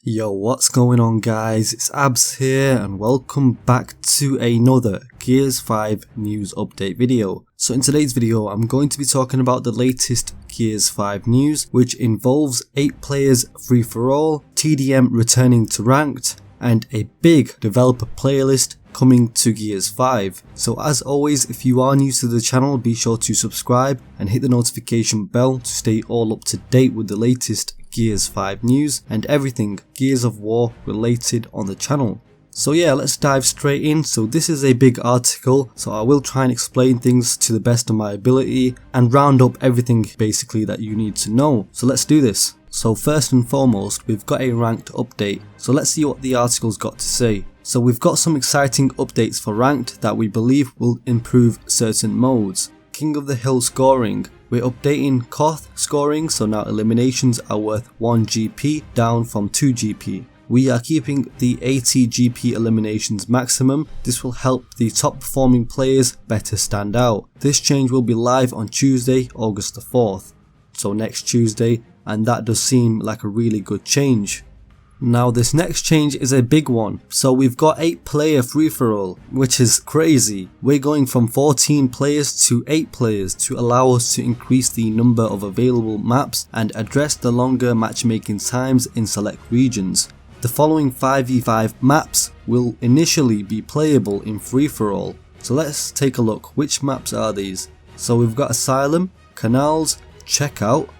Yo, what's going on guys, it's Abs here and welcome back to another Gears 5 news update video. So in today's video I'm going to be talking about the latest Gears 5 news, which involves 8 players free for all, TDM returning to ranked, and a big developer playlist coming to Gears 5. So as always, if you are new to the channel, be sure to subscribe and hit the notification bell to stay all up to date with the latest Gears 5 news and everything Gears of War related on the channel. So yeah, let's dive straight in. So this is a big article, so I will try and explain things to the best of my ability and round up everything basically that you need to know. So let's do this. So first and foremost, we've got a ranked update. So let's see what the article's got to say. So we've got some exciting updates for ranked that we believe will improve certain modes. King of the Hill scoring. We're updating Koth scoring, so now eliminations are worth 1 GP down from 2 GP. We are keeping the 80 GP eliminations maximum. This will help the top performing players better stand out. This change will be live on Tuesday, August the 4th. So next Tuesday, and that does seem like a really good change. Now this next change is a big one. So we've got 8 player free for all, which is crazy. We're going from 14 players to 8 players to allow us to increase the number of available maps and address the longer matchmaking times in select regions. The following 5v5 maps will initially be playable in free for all. So let's take a look. Which maps are these? So we've got Asylum, Canals, Checkout.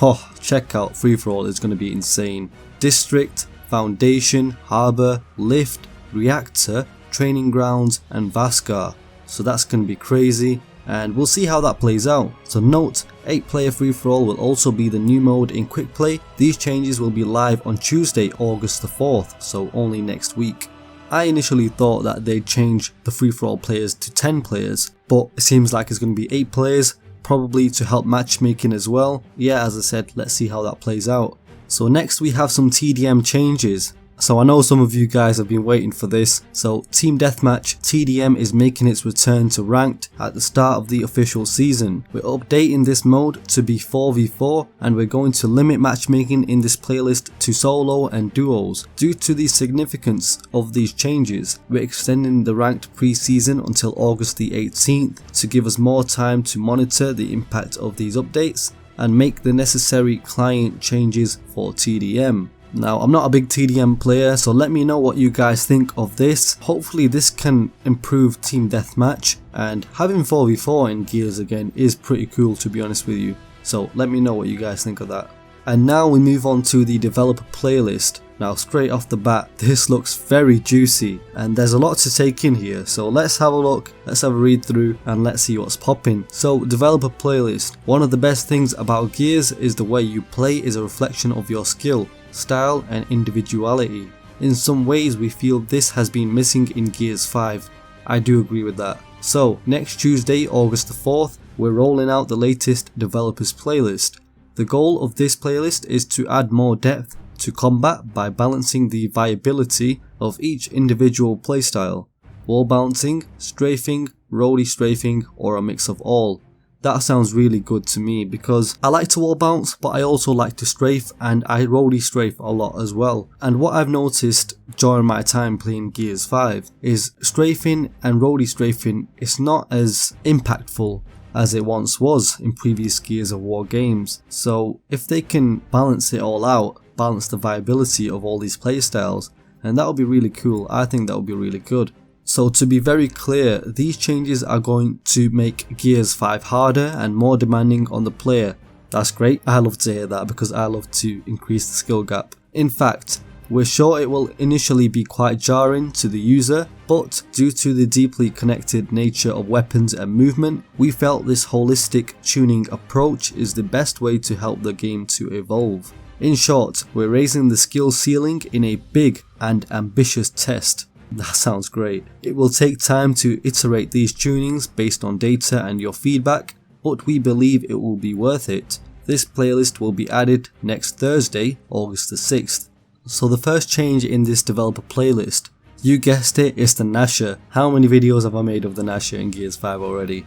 Oh, Checkout free for all is going to be insane. District, Foundation, Harbour, Lift, Reactor, Training Grounds and Vaskar. So that's going to be crazy and we'll see how that plays out. So note, 8 player free for all will also be the new mode in quick play. These changes will be live on Tuesday, August the 4th, so only next week. I initially thought that they'd change the free for all players to 10 players, but it seems like it's going to be 8 players, probably to help matchmaking as well. Yeah, as I said, let's see how that plays out. So next we have some TDM changes. So I know some of you guys have been waiting for this. So Team Deathmatch TDM is making its return to ranked at the start of the official season. We're updating this mode to be 4v4 and we're going to limit matchmaking in this playlist to solo and duos. Due to the significance of these changes, we're extending the ranked pre-season until August the 18th to give us more time to monitor the impact of these updates and make the necessary client changes for TDM. Now I'm not a big TDM player, so let me know what you guys think of this. Hopefully this can improve Team Deathmatch, and having 4v4 in Gears again is pretty cool, to be honest with you. So let me know what you guys think of that. And now we move on to the developer playlist. Now straight off the bat, this looks very juicy and there's a lot to take in here, so let's have a look, let's have a read through and let's see what's popping. So developer playlist. One of the best things about Gears is the way you play is a reflection of your skill, style and individuality. In some ways we feel this has been missing in Gears 5. I do agree with that. So next Tuesday, August the 4th, we're rolling out the latest developers playlist. The goal of this playlist is to add more depth to combat by balancing the viability of each individual playstyle. Wall bouncing, strafing, roadie strafing or a mix of all. That sounds really good to me because I like to wall bounce, but I also like to strafe and I roadie strafe a lot as well. And what I've noticed during my time playing Gears 5 is strafing and roadie strafing is not as impactful as it once was in previous Gears of War games. So if they can balance it all out, balance the viability of all these playstyles, and that would be really cool. I think that would be really good. So to be very clear, these changes are going to make Gears 5 harder and more demanding on the player. That's great, I love to hear that because I love to increase the skill gap. In fact, we're sure it will initially be quite jarring to the user, but due to the deeply connected nature of weapons and movement, we felt this holistic tuning approach is the best way to help the game to evolve. In short, we're raising the skill ceiling in a big and ambitious test. That sounds great. It will take time to iterate these tunings based on data and your feedback, but we believe it will be worth it. This playlist will be added next Thursday, August the 6th. So the first change in this developer playlist You guessed it, it's the Nasher. How many videos have I made of the Nasher in Gears 5 already?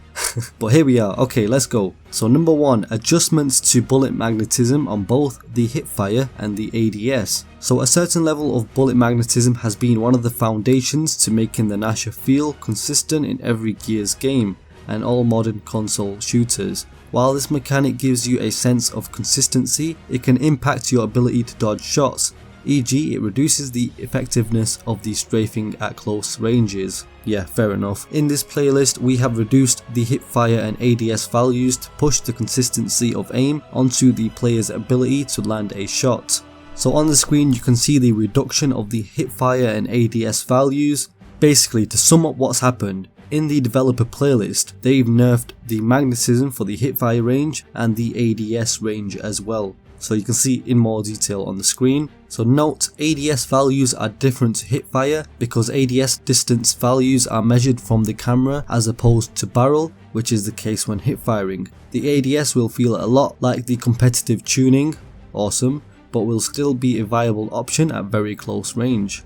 But here we are. Okay, let's go. So number 1, adjustments to bullet magnetism on both the hipfire and the ADS. So a certain level of bullet magnetism has been one of the foundations to making the Nasher feel consistent in every Gears game and all modern console shooters. While this mechanic gives you a sense of consistency, it can impact your ability to dodge shots. E.g., it reduces the effectiveness of the strafing at close ranges. Yeah, fair enough. In this playlist, we have reduced the hipfire and ADS values to push the consistency of aim onto the player's ability to land a shot. So on the screen you can see the reduction of the hipfire and ADS values. Basically, to sum up what's happened, in the developer playlist, they've nerfed the magnetism for the hipfire range and the ADS range as well. So you can see in more detail on the screen. So note, ADS values are different to hipfire because ADS distance values are measured from the camera as opposed to barrel, which is the case when hip firing. The ADS will feel a lot like the competitive tuning, awesome, but will still be a viable option at very close range.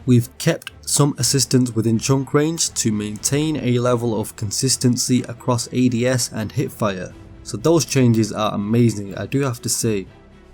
We've kept some assistance within chunk range to maintain a level of consistency across ADS and hipfire. So those changes are amazing, I do have to say.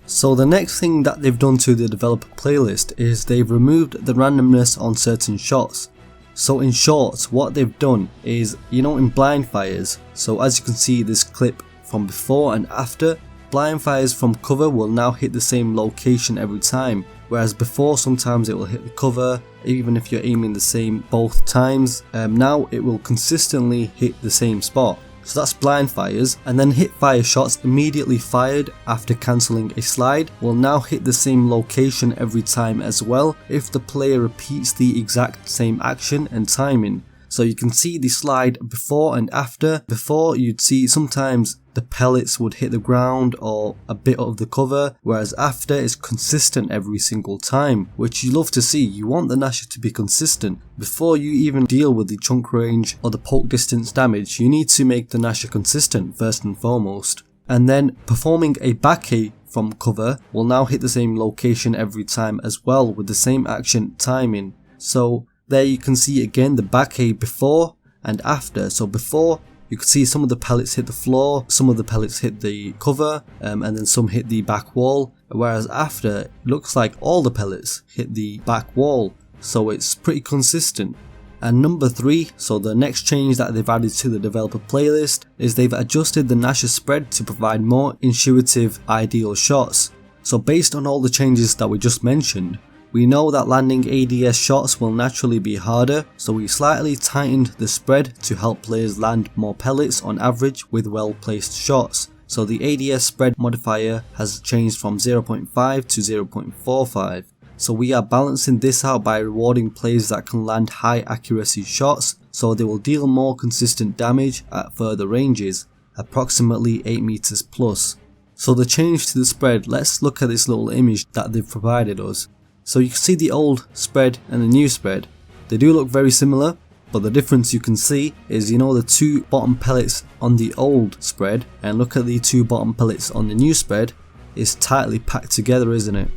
So the next thing that they've done to the developer playlist is they've removed the randomness on certain shots. So in short, what they've done is, in blind fires, so as you can see this clip from before and after, blind fires from cover will now hit the same location every time, whereas before sometimes it will hit the cover even if you're aiming the same both times. Now it will consistently hit the same spot. So that's blind fires, and then hip fire shots immediately fired after cancelling a slide will now hit the same location every time as well if the player repeats the exact same action and timing. So you can see the slide before and after. Before you'd see sometimes the pellets would hit the ground or a bit of the cover, whereas after is consistent every single time, which you love to see. You want the Nasher to be consistent. Before you even deal with the chunk range or the poke distance damage, you need to make the Nasher consistent first and foremost. And then performing a back A from cover will now hit the same location every time as well with the same action timing. So there you can see again the back A before and after. So before, you can see some of the pellets hit the floor, some of the pellets hit the cover, and then some hit the back wall, whereas after it looks like all the pellets hit the back wall, so it's pretty consistent. And number 3, so the next change that they've added to the developer playlist is they've adjusted the Nasher spread to provide more intuitive ideal shots. So based on all the changes that we just mentioned, we know that landing ADS shots will naturally be harder, so we slightly tightened the spread to help players land more pellets on average with well placed shots. So the ADS spread modifier has changed from 0.5 to 0.45. So we are balancing this out by rewarding players that can land high accuracy shots, so they will deal more consistent damage at further ranges, approximately 8 meters plus. So the change to the spread, let's look at this little image that they've provided us. So you can see the old spread and the new spread. They do look very similar, but the difference you can see is the 2 bottom pellets on the old spread, and look at the 2 bottom pellets on the new spread, is tightly packed together, isn't it,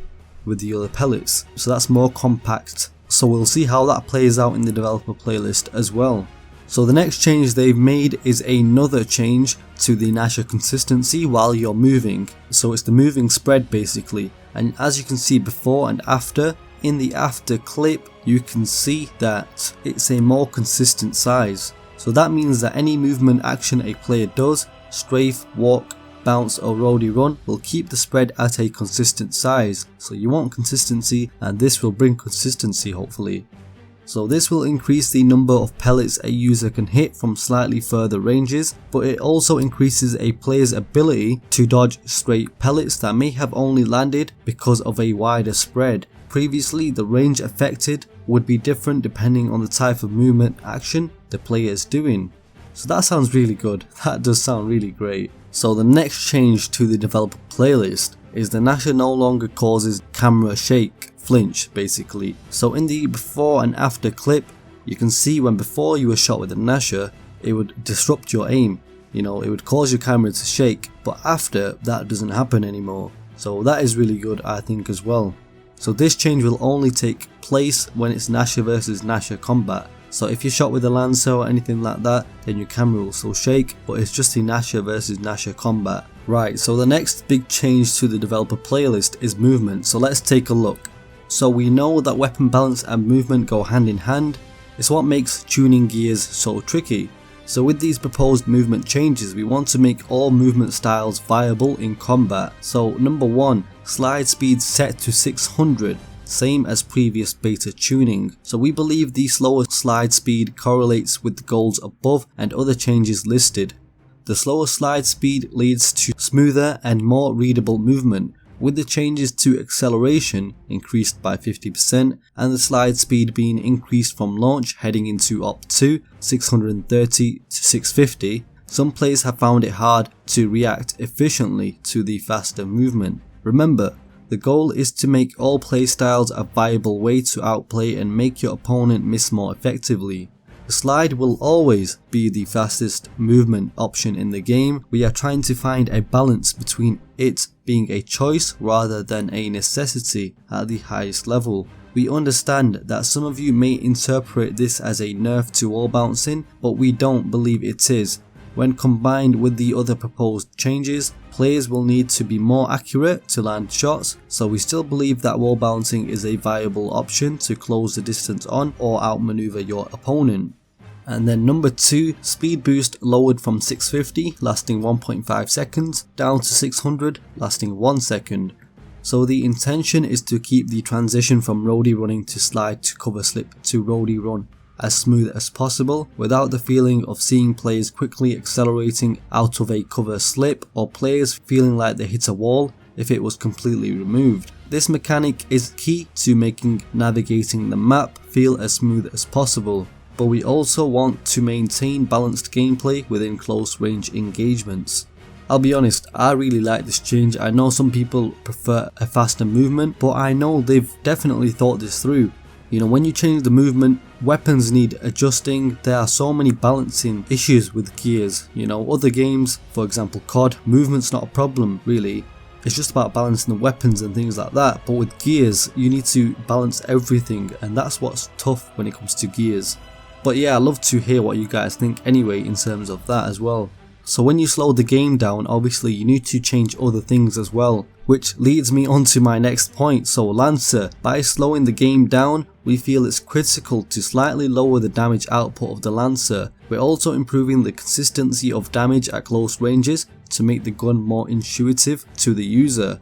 with the other pellets. So that's more compact. So we'll see how that plays out in the developer playlist as well. So the next change they've made is another change to the Nasher consistency while you're moving. So it's the moving spread basically. And as you can see before and after, in the after clip you can see that it's a more consistent size. So that means that any movement action a player does, strafe, walk, bounce or roadie run, will keep the spread at a consistent size. So you want consistency, and this will bring consistency hopefully. So this will increase the number of pellets a user can hit from slightly further ranges, but it also increases a player's ability to dodge straight pellets that may have only landed because of a wider spread. Previously, the range affected would be different depending on the type of movement action the player is doing. So that sounds really good, that does sound really great. So the next change to the developer playlist is the Nasher no longer causes camera shake, flinch basically. So in the before and after clip, you can see when before you were shot with a Nasher, it would disrupt your aim, it would cause your camera to shake, but after that doesn't happen anymore. So that is really good I think as well. So this change will only take place when it's Nasher versus Nasher combat. So if you're shot with a Lancer or anything like that, then your camera will still shake, but it's just a Nasher versus Nasher combat. Right, so the next big change to the developer playlist is movement, so let's take a look. So we know that weapon balance and movement go hand in hand. It's what makes tuning gears so tricky. So with these proposed movement changes, we want to make all movement styles viable in combat. So number 1, slide speed set to 600. Same as previous beta tuning. So we believe the slower slide speed correlates with the goals above and other changes listed. The slower slide speed leads to smoother and more readable movement, with the changes to acceleration increased by 50% and the slide speed being increased from launch heading into up to 630 to 650. Some players have found it hard to react efficiently to the faster movement. Remember, the goal is to make all playstyles a viable way to outplay and make your opponent miss more effectively. The slide will always be the fastest movement option in the game. We are trying to find a balance between it being a choice rather than a necessity at the highest level. We understand that some of you may interpret this as a nerf to wall bouncing, but we don't believe it is. When combined with the other proposed changes, players will need to be more accurate to land shots, so we still believe that wall bouncing is a viable option to close the distance on or outmaneuver your opponent. And then number 2, speed boost lowered from 650 lasting 1.5 seconds down to 600 lasting 1 second. So the intention is to keep the transition from roadie running to slide to cover slip to roadie run as smooth as possible, without the feeling of seeing players quickly accelerating out of a cover slip or players feeling like they hit a wall if it was completely removed. This mechanic is key to making navigating the map feel as smooth as possible, but we also want to maintain balanced gameplay within close range engagements. I'll be honest, I really like this change. I know some people prefer a faster movement, but I know they've definitely thought this through. You know, when you change the movement, weapons need adjusting. There are so many balancing issues with gears. You know, other games, for example COD, movement's not a problem really. It's just about balancing the weapons and things like that. But with gears, you need to balance everything, and that's what's tough when it comes to gears. But yeah, I'd love to hear what you guys think anyway in terms of that as well. So when you slow the game down, obviously you need to change other things as well, which leads me on to my next point. So Lancer, by slowing the game down, we feel it's critical to slightly lower the damage output of the Lancer. We're also improving the consistency of damage at close ranges to make the gun more intuitive to the user.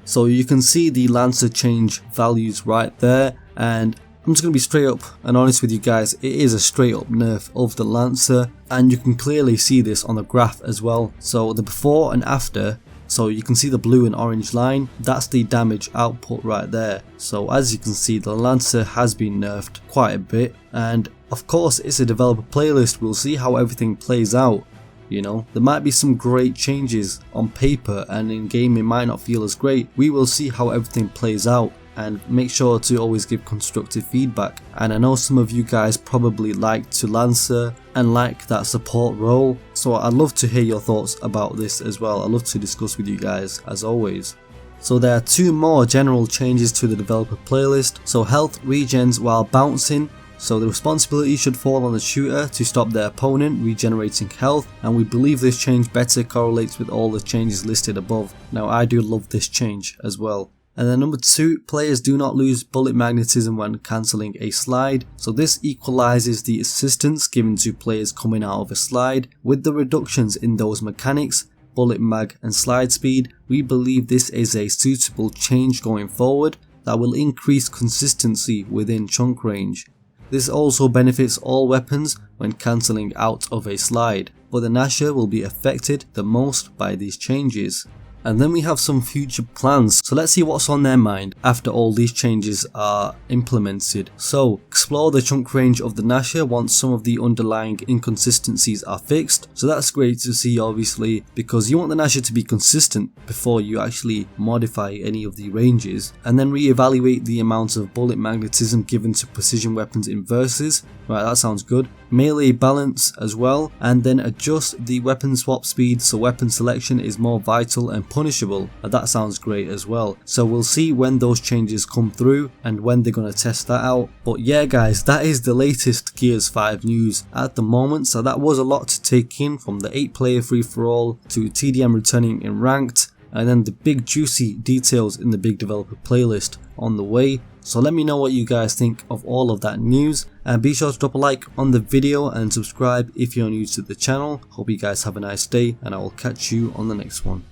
So you can see the Lancer change values right there, and I'm just going to be straight up and honest with you guys, it is a straight up nerf of the Lancer, and you can clearly see this on the graph as well. So the before and after, so you can see the blue and orange line, that's the damage output right there. So as you can see, the Lancer has been nerfed quite a bit, and of course it's a developer playlist, we'll see how everything plays out. You know, there might be some great changes on paper and in game it might not feel as great. We will see how everything plays out, and make sure to always give constructive feedback. And I know some of you guys probably like to Lancer and like that support role, so I'd love to hear your thoughts about this as well. I'd love to discuss with you guys as always. So there are 2 more general changes to the developer playlist. So health regens while bouncing. So the responsibility should fall on the shooter to stop their opponent regenerating health, and we believe this change better correlates with all the changes listed above. Now I do love this change as well. And then number 2, players do not lose bullet magnetism when cancelling a slide. So this equalises the assistance given to players coming out of a slide. With the reductions in those mechanics, bullet mag and slide speed, we believe this is a suitable change going forward that will increase consistency within chunk range. This also benefits all weapons when cancelling out of a slide, but the Nasher will be affected the most by these changes. And then we have some future plans, so let's see what's on their mind after all these changes are implemented. So explore the chunk range of the Nasher once some of the underlying inconsistencies are fixed. So that's great to see obviously, because you want the Nasher to be consistent before you actually modify any of the ranges. And then reevaluate the amount of bullet magnetism given to precision weapons in versus. Right, that sounds good. melee balance as well, and then adjust the weapon swap speed so weapon selection is more vital and punishable. That sounds great as well. So we'll see when those changes come through and when they're going to test that out. But yeah guys, that is the latest Gears 5 news at the moment. So that was a lot to take in, from the 8-player free-for-all to TDM returning in ranked, and then the big juicy details in the big developer playlist on the way. So let me know what you guys think of all of that news, and be sure to drop a like on the video and subscribe if you're new to the channel. Hope you guys have a nice day, and I will catch you on the next one.